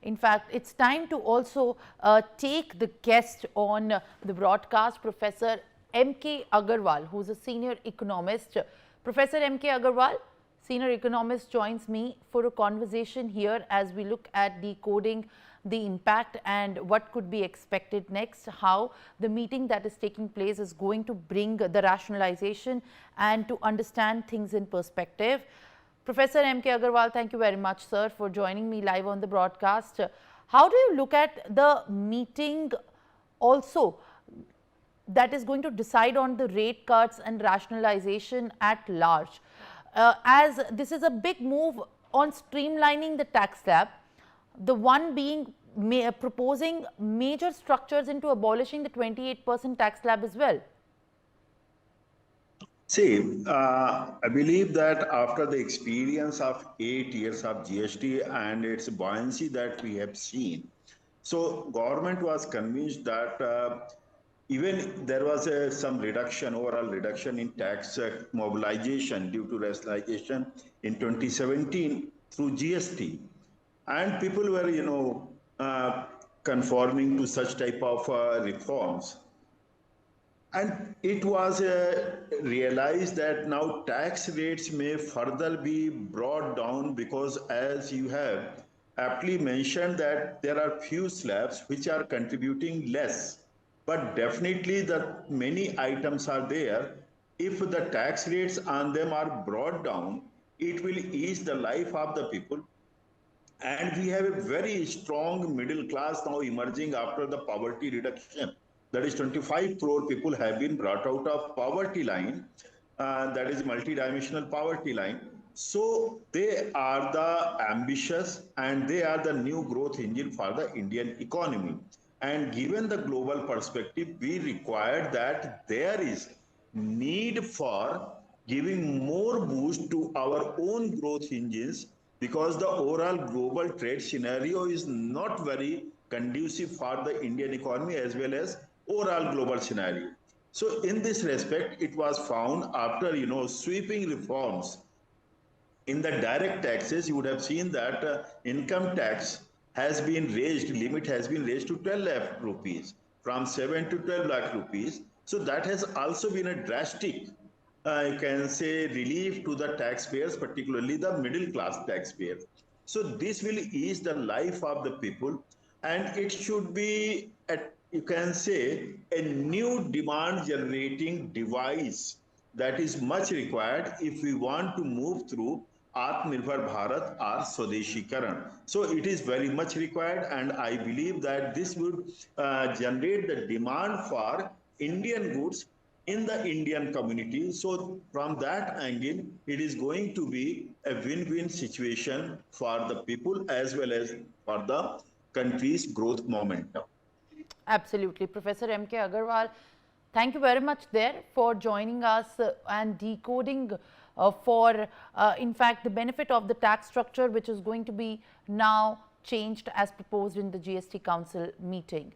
In fact, it's time to also take the guest on the broadcast, Professor MK Agarwal, who's a senior economist. Professor MK Agarwal, senior economist, joins me for a conversation here as we look at decoding the impact and what could be expected next, how the meeting that is taking place is going to bring the rationalization and to understand things in perspective. Professor MK Agarwal, thank you very much, sir, for joining me live on the broadcast. How do you look at the meeting also that is going to decide on the rate cuts and rationalization at large? As this is a big move on streamlining the tax slab, the one being proposing major structures into abolishing the 28% tax slab as well. See, I believe that after the experience of 8 years of GST and its buoyancy that we have seen, so government was convinced that even there was some reduction, overall reduction in tax mobilization due to rationalization in 2017 through GST. And people were, conforming to such type of reforms. And it was realized that now tax rates may further be brought down because, as you have aptly mentioned, that there are few slabs which are contributing less. But definitely the many items are there. If the tax rates on them are brought down, it will ease the life of the people. And we have a very strong middle class now emerging after the poverty reduction. That is 25 crore people have been brought out of poverty line. That is multidimensional poverty line. So they are the ambitious and they are the new growth engine for the Indian economy. And given the global perspective, we require that there is need for giving more boost to our own growth engines, because the overall global trade scenario is not very conducive for the Indian economy as well as overall global scenario. So in this respect, it was found after, sweeping reforms in the direct taxes, you would have seen that income tax has been raised, limit has been raised to 12 lakh rupees from 7 to 12 lakh rupees. So that has also been a drastic, you can say, relief to the taxpayers, particularly the middle class taxpayers. So this will ease the life of the people, and it should be, you can say, a new demand generating device that is much required if we want to move through Atmanirbhar Bharat or Swadeshi Karan. So it is very much required, and I believe that this would generate the demand for Indian goods in the Indian community. So from that angle, it is going to be a win-win situation for the people as well as for the country's growth momentum. Absolutely. Professor MK Agarwal, thank you very much there for joining us and decoding in fact, the benefit of the tax structure, which is going to be now changed as proposed in the GST Council meeting.